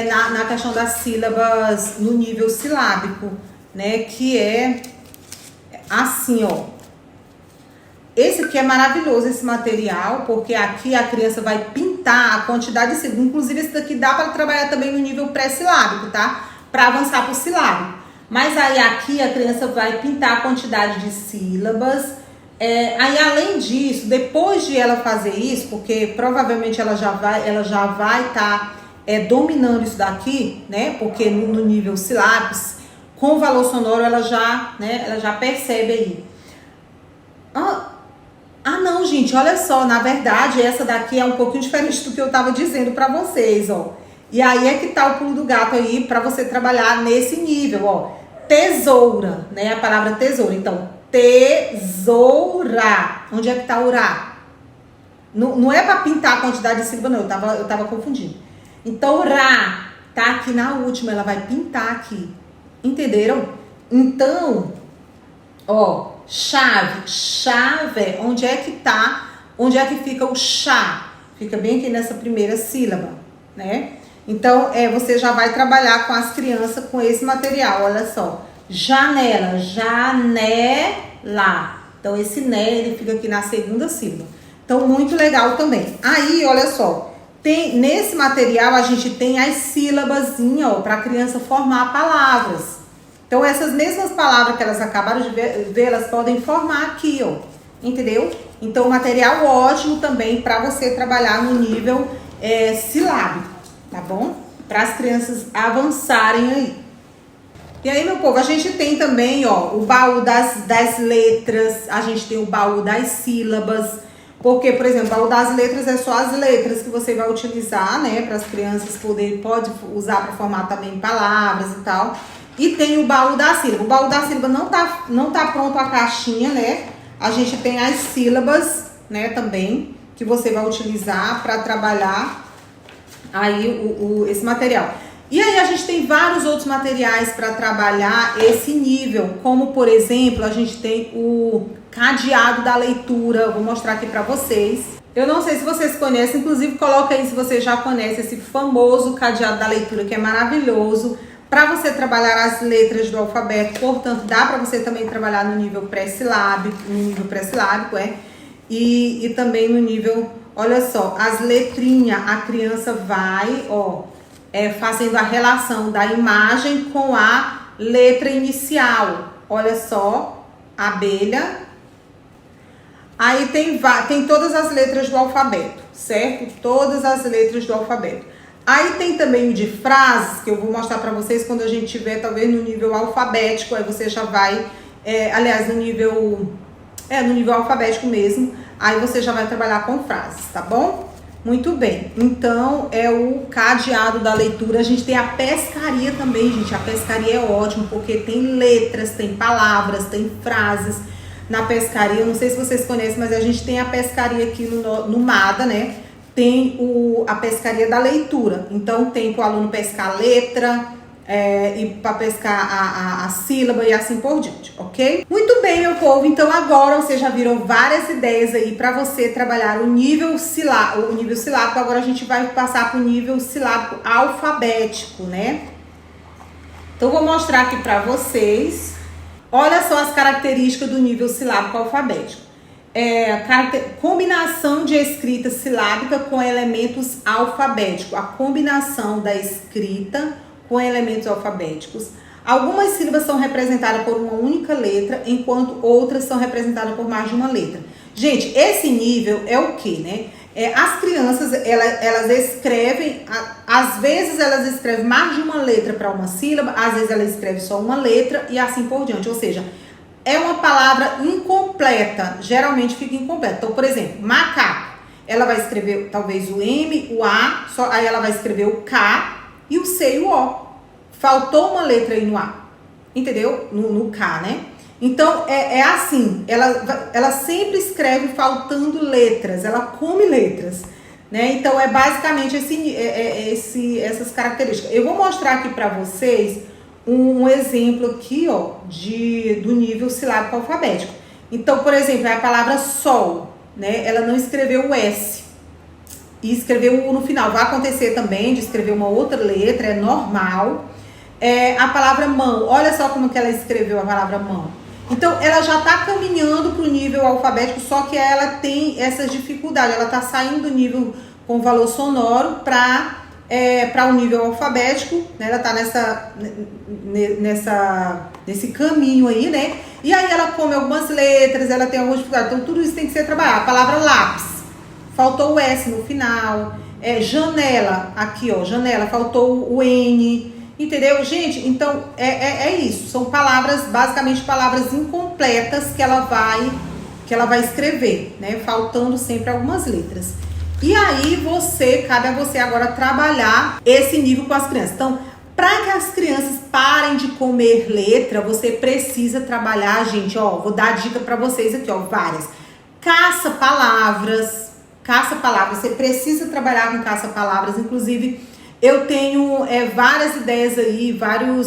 na questão das sílabas no nível silábico, né, que é assim, ó. Esse aqui é maravilhoso, esse material, porque aqui a criança vai pintar a quantidade de sílabas. Inclusive esse daqui dá para trabalhar também no nível pré-silábico, tá? Para avançar para o silábico. Mas aí aqui a criança vai pintar a quantidade de sílabas. Aí além disso, depois de ela fazer isso, porque provavelmente ela já vai estar dominando isso daqui, né? Porque no nível silábico, com o valor sonoro, ela já percebe aí. Não, gente, olha só, na verdade, essa daqui é um pouquinho diferente do que eu tava dizendo pra vocês, ó. E aí é que tá o pulo do gato aí pra você trabalhar nesse nível, ó. Tesoura, né, a palavra tesoura. Então, tesoura. Onde é que tá o rá? Não é pra pintar a quantidade de sílaba, não, eu tava confundindo. Então, rá tá aqui na última, ela vai pintar aqui. Entenderam? Então, ó, chave, onde é que fica o chá? Fica bem aqui nessa primeira sílaba, né? Então, você já vai trabalhar com as crianças com esse material, olha só. Janela, janela. Então, esse né, ele fica aqui na segunda sílaba. Então, muito legal também. Aí, olha só, nesse material a gente tem as sílabazinhas, ó, para a criança formar palavras. Então, essas mesmas palavras que elas acabaram de ver, elas podem formar aqui, ó. Entendeu? Então, material ótimo também para você trabalhar no nível silábico, tá bom? Para as crianças avançarem aí. E aí, meu povo, a gente tem também, ó, o baú das letras, a gente tem o baú das sílabas, porque, por exemplo, o baú das letras é só as letras que você vai utilizar, né, para as crianças pode usar para formar também palavras e tal. E tem o baú da sílaba. O baú da sílaba não tá pronto a caixinha, né? A gente tem as sílabas, né, também, que você vai utilizar para trabalhar aí esse material. E aí a gente tem vários outros materiais para trabalhar esse nível, como por exemplo, a gente tem o cadeado da leitura. Eu vou mostrar aqui para vocês. Eu não sei se vocês conhecem, inclusive coloca aí se você já conhece esse famoso cadeado da leitura, que é maravilhoso para você trabalhar as letras do alfabeto. Portanto, dá para você também trabalhar no nível pré-silábico, e também no nível, olha só, as letrinhas, a criança vai, ó, fazendo a relação da imagem com a letra inicial. Olha só, abelha. Aí tem todas as letras do alfabeto, certo? Todas as letras do alfabeto. Aí tem também o de frases, que eu vou mostrar para vocês quando a gente tiver, talvez, no nível alfabético. Aí você já vai, aliás, no nível alfabético mesmo. Aí você já vai trabalhar com frases, tá bom? Muito bem, então é o cadeado da leitura. A gente tem a pescaria também, gente. A pescaria é ótimo porque tem letras, tem palavras, tem frases na pescaria. Eu não sei se vocês conhecem, mas a gente tem a pescaria aqui no MADA, né? Tem a pescaria da leitura. Então tem para o aluno pescar a letra, e para pescar a sílaba e assim por diante, ok? Muito bem, meu povo, então agora vocês já viram várias ideias aí para você trabalhar o nível silábico. Agora a gente vai passar para o nível silábico alfabético, né? Então vou mostrar aqui para vocês. Olha só as características do nível silábico alfabético. Combinação de escrita silábica com elementos alfabéticos. A combinação da escrita com elementos alfabéticos. Algumas sílabas são representadas por uma única letra, enquanto outras são representadas por mais de uma letra. Gente, esse nível é o que, né? As crianças, elas escrevem, às vezes elas escrevem mais de uma letra para uma sílaba, às vezes elas escrevem só uma letra e assim por diante. Ou seja, é uma palavra incompleta, geralmente fica incompleta. Então, por exemplo, macaco, ela vai escrever talvez o M, o A, aí ela vai escrever o K, e o C e o O. Faltou uma letra aí no A. Entendeu? No K, né? Então, é assim. Ela sempre escreve faltando letras. Ela come letras. Né? Então, é basicamente essas características. Eu vou mostrar aqui para vocês um exemplo aqui, ó, do nível silábico alfabético. Então, por exemplo, a palavra sol. Né? Ela não escreveu o S. E escreveu no final. Vai acontecer também de escrever uma outra letra, é normal. A palavra mão, olha só como que ela escreveu a palavra mão. Então, ela já está caminhando para o nível alfabético, só que ela tem essas dificuldades. Ela está saindo do nível com valor sonoro para o nível alfabético, né? Ela está nesse caminho aí, né? E aí ela come algumas letras, ela tem algumas dificuldades. Então, tudo isso tem que ser trabalhado. A palavra lápis. Faltou o S no final. Janela, aqui ó, janela, faltou o N, entendeu, gente? Então, é isso. São palavras, basicamente palavras incompletas que ela vai escrever, né? Faltando sempre algumas letras. E aí, cabe a você agora trabalhar esse nível com as crianças. Então, para que as crianças parem de comer letra, você precisa trabalhar, gente, ó, vou dar dica para vocês aqui, ó, várias. Caça-palavras, você precisa trabalhar com caça-palavras. Inclusive, eu tenho várias ideias aí,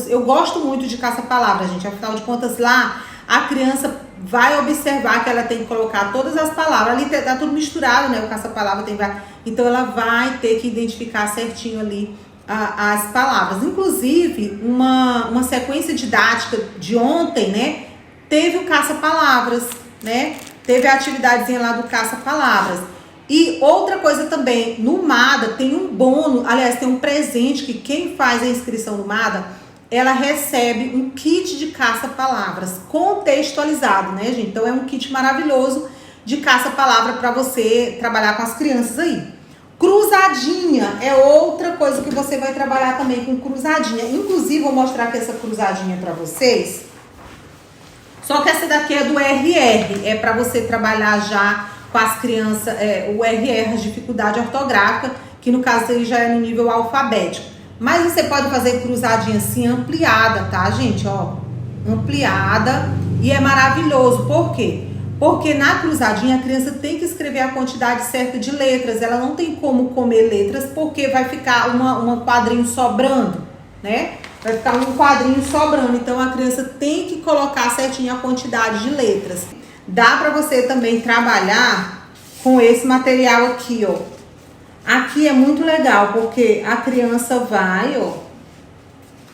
eu gosto muito de caça-palavras, gente. Afinal de contas, lá a criança vai observar que ela tem que colocar todas as palavras. Ali tá tudo misturado, né? O caça-palavra tem várias. Então, ela vai ter que identificar certinho ali as palavras. Inclusive, uma sequência didática de ontem, né? Teve o caça-palavras, né? Teve a atividadezinha lá do caça-palavras. E outra coisa também, no MADA tem um bônus, aliás, tem um presente que quem faz a inscrição no MADA ela recebe um kit de caça-palavras contextualizado, né, gente? Então é um kit maravilhoso de caça-palavra para você trabalhar com as crianças aí. Cruzadinha é outra coisa que você vai trabalhar também com cruzadinha. Inclusive, vou mostrar aqui essa cruzadinha para vocês. Só que essa daqui é do RR, é para você trabalhar já com as crianças, o RR, dificuldade ortográfica, que no caso aí já é no nível alfabético. Mas você pode fazer cruzadinha assim, ampliada, tá, gente? Ó, ampliada, e é maravilhoso. Por quê? Porque na cruzadinha a criança tem que escrever a quantidade certa de letras. Ela não tem como comer letras, porque vai ficar um quadrinho sobrando, né? Vai ficar um quadrinho sobrando. Então a criança tem que colocar certinho a quantidade de letras. Dá pra você também trabalhar com esse material aqui, ó. Aqui é muito legal, porque a criança vai, ó,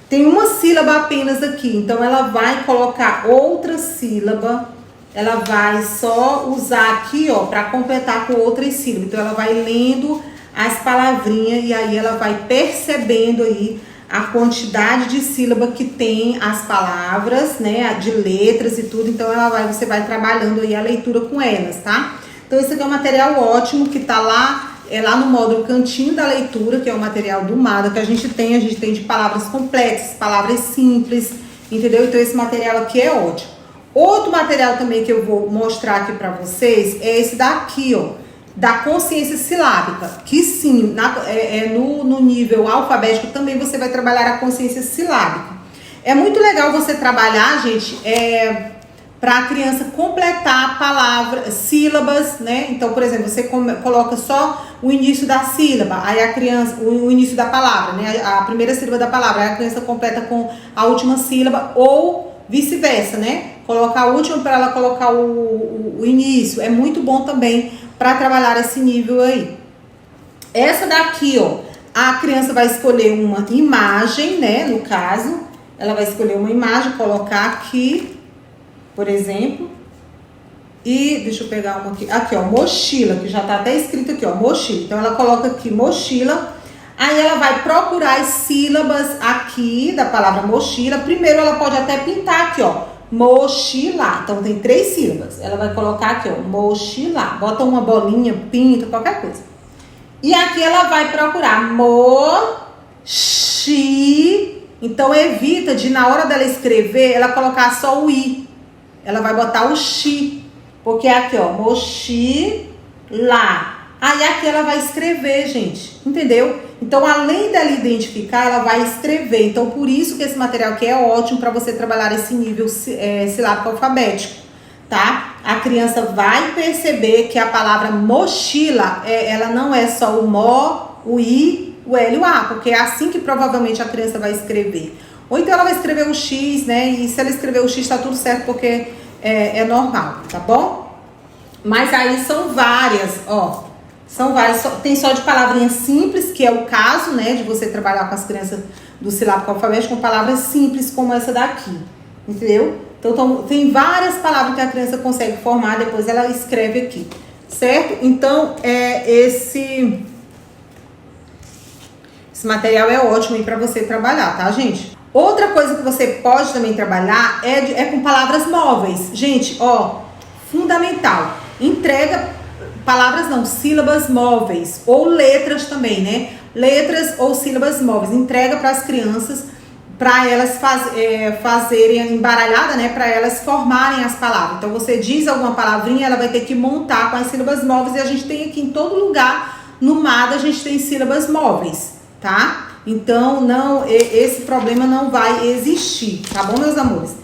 tem uma sílaba apenas aqui, então ela vai colocar outra sílaba, ela vai só usar aqui, ó, para completar com outras sílabas. Então ela vai lendo as palavrinhas e aí ela vai percebendo aí a quantidade de sílaba que tem as palavras, né, de letras e tudo. Então você vai trabalhando aí a leitura com elas, tá? Então esse aqui é um material ótimo que tá lá, lá no módulo Cantinho da Leitura, que é o material do MADA que a gente tem de palavras complexas, palavras simples, entendeu? Então esse material aqui é ótimo. Outro material também que eu vou mostrar aqui pra vocês é esse daqui, ó, da consciência silábica, que sim, no nível alfabético também você vai trabalhar a consciência silábica. É muito legal você trabalhar, gente, para a criança completar palavras, sílabas, né? Então, por exemplo, você coloca só o início da sílaba, aí a criança, o início da palavra, né? A primeira sílaba da palavra, aí a criança completa com a última sílaba, ou vice-versa, né? Colocar a última para ela colocar o início. É muito bom também para trabalhar esse nível aí. Essa daqui, ó, a criança vai escolher uma imagem, né? No caso, ela vai escolher uma imagem, colocar aqui, por exemplo. E deixa eu pegar uma aqui. Aqui, ó, mochila, que já tá até escrito aqui, ó, mochila. Então ela coloca aqui mochila. Aí ela vai procurar as sílabas aqui da palavra mochila. Primeiro ela pode até pintar aqui, ó, mochilar. Então tem 3 sílabas. Ela vai colocar aqui, ó, mochilar. Bota uma bolinha, pinta, qualquer coisa. E aqui ela vai procurar mochi. Então evita de, na hora dela escrever, ela colocar só o i. Ela vai botar o chi. Porque aqui, ó, mochilar. Aí aqui ela vai escrever, gente. Entendeu? Então, além dela identificar, ela vai escrever. Então, por isso que esse material aqui é ótimo para você trabalhar esse nível silábico alfabético, tá? A criança vai perceber que a palavra mochila, ela não é só o mo, o i, o l e o a, porque é assim que provavelmente a criança vai escrever. Ou então ela vai escrever o x, né? E se ela escrever o x, tá tudo certo, porque é normal, tá bom? Mas aí são várias, ó. São várias, tem só de palavrinhas simples, que é o caso, né, de você trabalhar com as crianças do silábico alfabético com palavras simples como essa daqui, entendeu? Então tem várias palavras que a criança consegue formar, depois ela escreve aqui, certo? Então, esse material é ótimo aí para você trabalhar, tá, gente? Outra coisa que você pode também trabalhar é com palavras móveis. Gente, ó, fundamental, sílabas móveis ou letras também, né? Letras ou sílabas móveis. Entrega para as crianças, para elas fazerem embaralhada, né? Para elas formarem as palavras. Então você diz alguma palavrinha, ela vai ter que montar com as sílabas móveis, e a gente tem aqui em todo lugar, no MADA, a gente tem sílabas móveis, tá? Então esse problema não vai existir, tá bom, meus amores?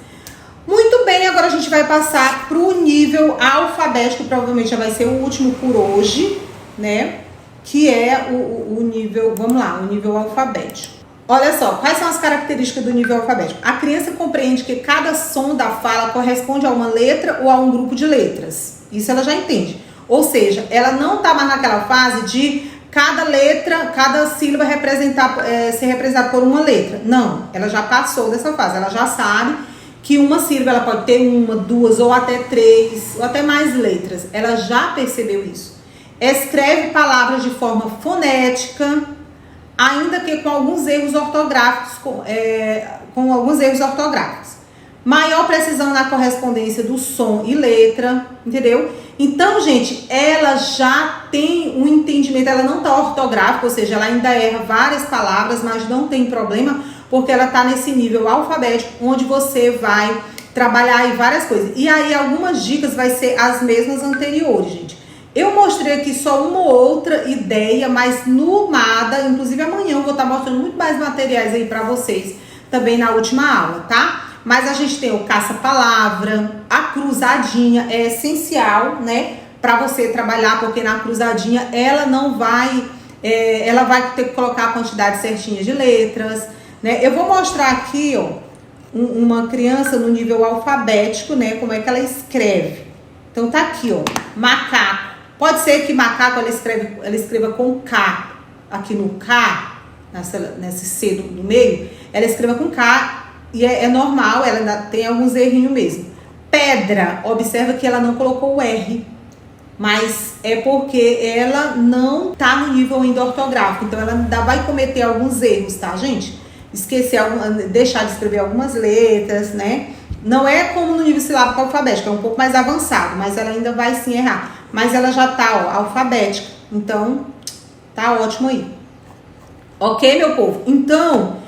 Muito bem, agora a gente vai passar para o nível alfabético, provavelmente já vai ser o último por hoje, né? Que é o nível, vamos lá, o nível alfabético. Olha só, quais são as características do nível alfabético? A criança compreende que cada som da fala corresponde a uma letra ou a um grupo de letras. Isso ela já entende. Ou seja, ela não está mais naquela fase de cada letra, cada sílaba ser representada por uma letra. Não, ela já passou dessa fase, ela já sabe que uma sílaba ela pode ter 1, 2 ou até 3 ou até mais letras. Ela já percebeu isso. Escreve palavras de forma fonética, ainda que com alguns erros ortográficos, com alguns erros ortográficos. Maior precisão na correspondência do som e letra, entendeu? Então, gente, ela já tem um entendimento, ela não está ortográfica, ou seja, ela ainda erra várias palavras, mas não tem problema, porque ela está nesse nível alfabético, onde você vai trabalhar aí várias coisas. E aí, algumas dicas vai ser as mesmas anteriores, gente. Eu mostrei aqui só uma ou outra ideia, mas no MADA, inclusive amanhã eu vou estar mostrando muito mais materiais aí para vocês, também na última aula, tá? Mas a gente tem o caça-palavra, a cruzadinha é essencial, né? Para você trabalhar, porque na cruzadinha ela não vai, ela vai ter que colocar a quantidade certinha de letras, né? Eu vou mostrar aqui, ó, uma criança no nível alfabético, né? Como é que ela escreve. Então tá aqui, ó, macaco. Pode ser que macaco ela escreva com K, aqui no K, nesse C do meio, ela escreva com K. E é normal, ela ainda tem alguns errinhos mesmo. Pedra, observa que ela não colocou o R, mas é porque ela não tá no nível ainda ortográfico, então ela ainda vai cometer alguns erros, tá, gente? Esquecer, deixar de escrever algumas letras, né? Não é como no nível silábico alfabético, é um pouco mais avançado, mas ela ainda vai sim errar. Mas ela já tá, ó, alfabética, então tá ótimo aí. Ok, meu povo? Então...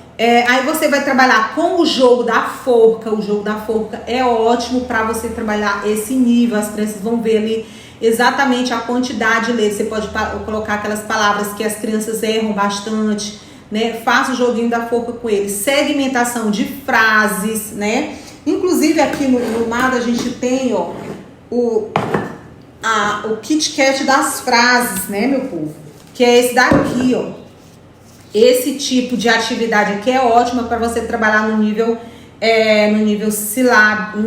aí você vai trabalhar com o jogo da forca. O jogo da forca é ótimo para você trabalhar esse nível. As crianças vão ver ali exatamente a quantidade de letras. Você pode colocar aquelas palavras que as crianças erram bastante, né? Faça o joguinho da forca com eles. Segmentação de frases, né? Inclusive aqui no MADA a gente tem, ó, o Kit Kat das frases, né, meu povo? Que é esse daqui, ó. Esse tipo de atividade aqui é ótima para você trabalhar no nível silábico,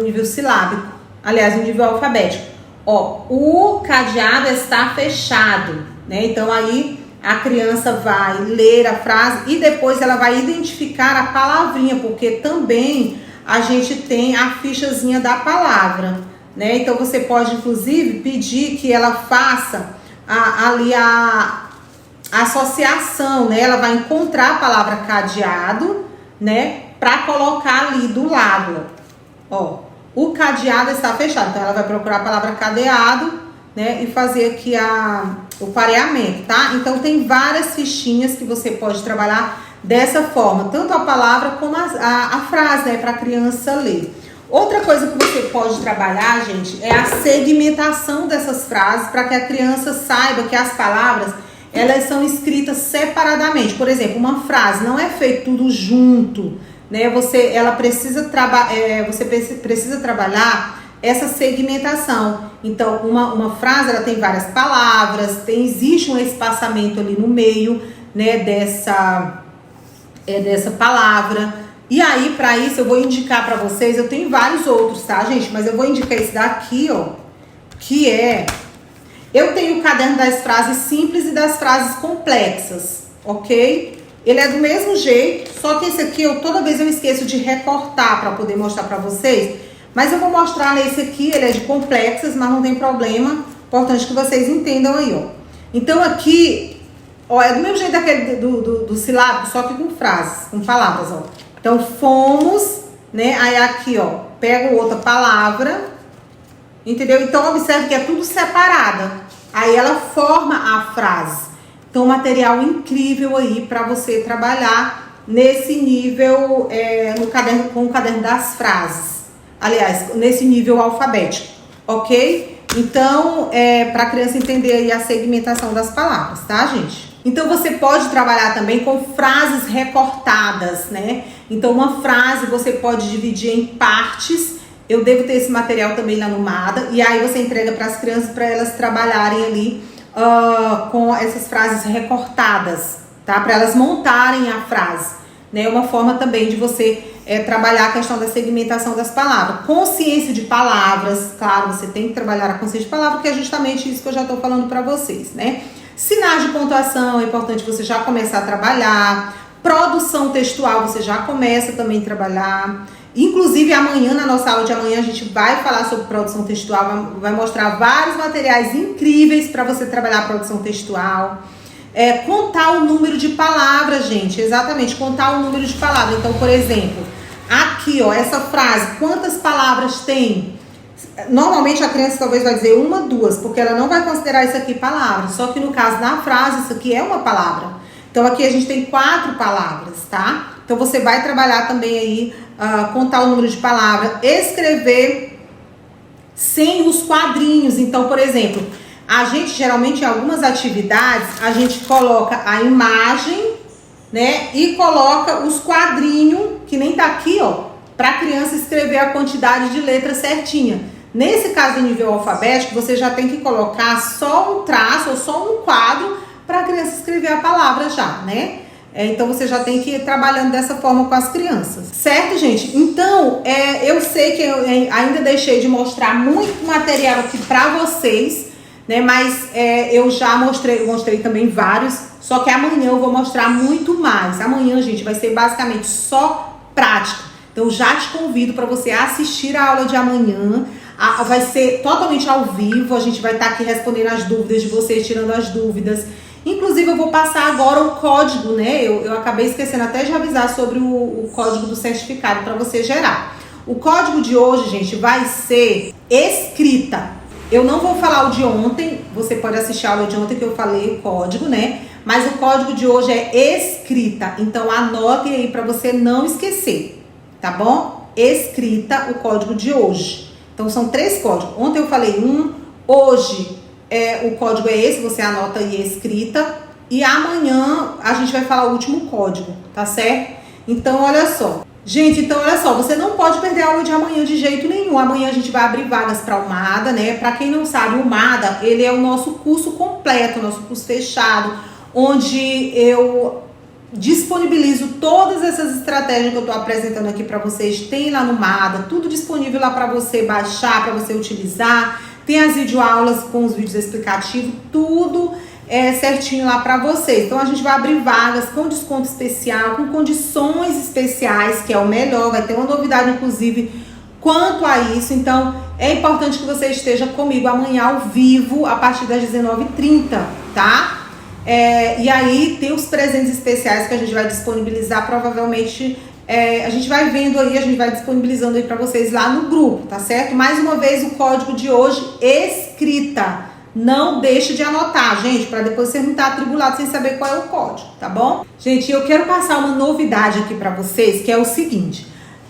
aliás, no nível alfabético. Ó, o cadeado está fechado, né? Então aí a criança vai ler a frase e depois ela vai identificar a palavrinha, porque também a gente tem a fichazinha da palavra, né? Então você pode inclusive pedir que ela faça ali a associação, né? Ela vai encontrar a palavra cadeado, né? Para colocar ali do lado, ó. O cadeado está fechado, então ela vai procurar a palavra cadeado, né? E fazer aqui o pareamento, tá? Então tem várias fichinhas que você pode trabalhar dessa forma, tanto a palavra como a frase, né? Para a criança ler. Outra coisa que você pode trabalhar, gente, é a segmentação dessas frases para que a criança saiba que as palavras elas são escritas separadamente. Por exemplo, uma frase não é feito tudo junto, né? Você precisa trabalhar essa segmentação. Então, uma frase ela tem várias palavras, existe um espaçamento ali no meio, né? Dessa palavra. E aí, para isso, eu vou indicar para vocês. Eu tenho vários outros, tá, gente? Mas eu vou indicar esse daqui, ó, que é... Eu tenho o caderno das frases simples e das frases complexas, ok? Ele é do mesmo jeito, só que esse aqui, toda vez eu esqueço de recortar para poder mostrar para vocês. Mas eu vou mostrar nesse aqui, ele é de complexas, mas não tem problema. Importante que vocês entendam aí, ó. Então aqui, ó, é do mesmo jeito daquele do silábico, só que com frases, com palavras, ó. Então, fomos, né? Aí aqui, ó, pego outra palavra, entendeu? Então, observe que é tudo separado. Aí ela forma a frase. Então, material incrível aí para você trabalhar nesse nível, com o caderno das frases. Aliás, nesse nível alfabético, ok? Então, para a criança entender aí a segmentação das palavras, tá, gente? Então, você pode trabalhar também com frases recortadas, né? Então, uma frase você pode dividir em partes. Eu devo ter esse material também lá no MADA. E aí você entrega para as crianças para elas trabalharem ali com essas frases recortadas, tá? Para elas montarem a frase, né? Uma forma também de você trabalhar a questão da segmentação das palavras. Consciência de palavras, claro, você tem que trabalhar a consciência de palavras, que é justamente isso que eu já estou falando para vocês, né? Sinais de pontuação, é importante você já começar a trabalhar. Produção textual, você já começa também a trabalhar. Inclusive, amanhã, na nossa aula de amanhã, a gente vai falar sobre produção textual, vai mostrar vários materiais incríveis para você trabalhar a produção textual. contar o número de palavras, gente. Exatamente, contar o número de palavras. Então, por exemplo, aqui, ó, essa frase, quantas palavras tem? Normalmente a criança talvez vai dizer uma, duas, porque ela não vai considerar isso aqui palavra. Só que no caso da frase, isso aqui é uma palavra. Então aqui a gente tem 4 palavras, tá? Então você vai trabalhar também aí, contar o número de palavras, escrever sem os quadrinhos. Então, por exemplo, a gente geralmente em algumas atividades, a gente coloca a imagem, né? E coloca os quadrinhos, que nem tá aqui, ó, para a criança escrever a quantidade de letras certinha. Nesse caso do nível alfabético, você já tem que colocar só um traço ou só um quadro para a criança escrever a palavra já, né? Então você já tem que ir trabalhando dessa forma com as crianças. Certo, gente? Então, eu sei que eu ainda deixei de mostrar muito material aqui para vocês, né? Mas eu já mostrei também vários, só que amanhã eu vou mostrar muito mais. Amanhã, gente, vai ser basicamente só prática. Então, já te convido para você assistir a aula de amanhã. Vai ser totalmente ao vivo, a gente vai estar aqui respondendo as dúvidas de vocês, tirando as dúvidas. Inclusive, eu vou passar agora o código, né? Eu acabei esquecendo até de avisar sobre o código do certificado para você gerar. O código de hoje, gente, vai ser escrita. Eu não vou falar o de ontem, você pode assistir a aula de ontem que eu falei o código, né? Mas o código de hoje é escrita, então anote aí para você não esquecer, tá bom? Escrita, o código de hoje. Então, são 3 códigos. Ontem eu falei hoje o código é esse, você anota aí escrita. E amanhã a gente vai falar o último código, tá certo? Então, olha só. Gente, você não pode perder a aula de amanhã de jeito nenhum. Amanhã a gente vai abrir vagas para o MADA, né? Para quem não sabe, o MADA, ele é o nosso curso completo, o nosso curso fechado, onde eu disponibilizo todas essas estratégias que eu estou apresentando aqui para vocês. Tem lá no MADA, tudo disponível lá para você baixar, para você utilizar. Tem as videoaulas com os vídeos explicativos, tudo certinho lá para vocês. Então a gente vai abrir vagas com desconto especial, com condições especiais, que é o melhor. Vai ter uma novidade, inclusive, quanto a isso. Então é importante que você esteja comigo amanhã ao vivo, a partir das 19h30, tá? E aí tem os presentes especiais que a gente vai disponibilizar, provavelmente a gente vai vendo aí, a gente vai disponibilizando aí para vocês lá no grupo, tá certo? Mais uma vez o código de hoje, escrita. Não deixe de anotar, gente, para depois você não estar atribulado sem saber qual é o código, tá bom? Gente, eu quero passar uma novidade aqui para vocês, que é o seguinte.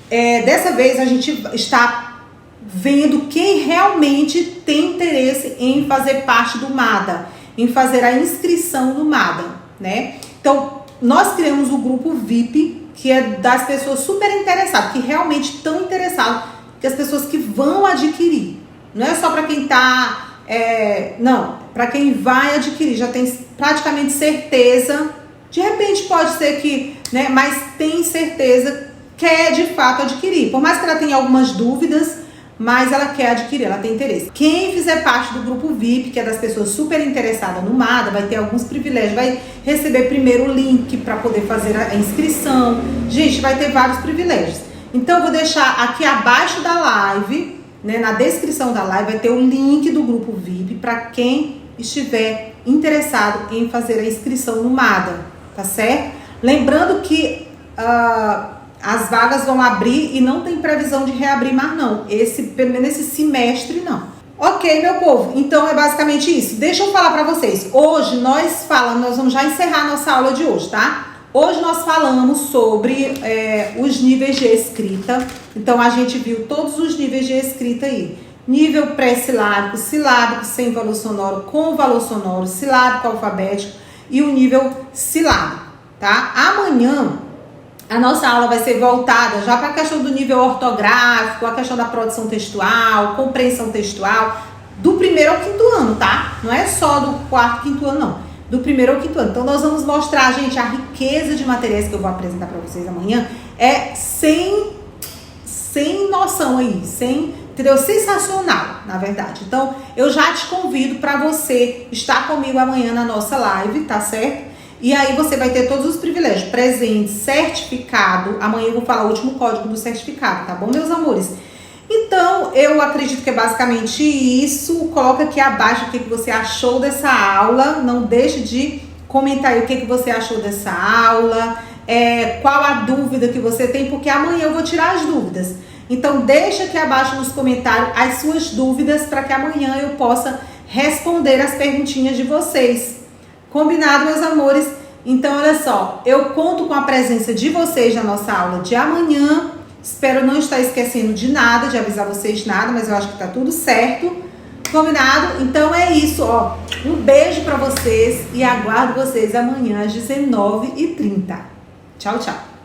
Dessa vez a gente está vendo quem realmente tem interesse em fazer parte do MADA, em fazer a inscrição no MADA, né? Então, nós criamos o grupo VIP, que é das pessoas super interessadas, que realmente estão interessadas, que as pessoas que vão adquirir. Não é só para quem está... não, para quem vai adquirir, já tem praticamente certeza. De repente pode ser que, né? Mas tem certeza, quer de fato adquirir. Por mais que ela tenha algumas dúvidas, mas ela quer adquirir, ela tem interesse. Quem fizer parte do grupo VIP, que é das pessoas super interessadas no MADA, vai ter alguns privilégios, vai receber primeiro o link para poder fazer a inscrição. Gente, vai ter vários privilégios. Então eu vou deixar aqui abaixo da live, né, na descrição da live, vai ter o link do grupo VIP para quem estiver interessado em fazer a inscrição no MADA, tá certo? Lembrando que as vagas vão abrir e não tem previsão de reabrir mais não. Pelo menos esse semestre não. Ok, meu povo, então é basicamente isso. Deixa eu falar para vocês. Hoje nós vamos já encerrar a nossa aula de hoje, tá? Hoje nós falamos sobre os níveis de escrita. Então a gente viu todos os níveis de escrita aí. Nível pré-silábico, silábico sem valor sonoro, com valor sonoro, silábico alfabético e o nível silábico, tá? Amanhã a nossa aula vai ser voltada já para a questão do nível ortográfico, a questão da produção textual, compreensão textual, do 1º ao 5º ano, tá? Não é só do 4º, 5º ano, não. Do 1º ao 5º ano. Então, nós vamos mostrar, gente, a riqueza de materiais que eu vou apresentar para vocês amanhã. Sem noção aí, entendeu? Sensacional, na verdade. Então, eu já te convido para você estar comigo amanhã na nossa live, tá certo? E aí você vai ter todos os privilégios, presente, certificado. Amanhã eu vou falar o último código do certificado, tá bom, meus amores? Então, eu acredito que é basicamente isso. Coloca aqui abaixo o que você achou dessa aula. Não deixe de Comenta aí o que você achou dessa aula, qual a dúvida que você tem, porque amanhã eu vou tirar as dúvidas. Então deixa aqui abaixo nos comentários as suas dúvidas para que amanhã eu possa responder as perguntinhas de vocês. Combinado, meus amores? Então olha só, eu conto com a presença de vocês na nossa aula de amanhã. Espero não estar esquecendo de nada, de avisar vocês nada, mas eu acho que tá tudo certo. Combinado? Então é isso, ó. Um beijo pra vocês e aguardo vocês amanhã às 19h30. Tchau, tchau.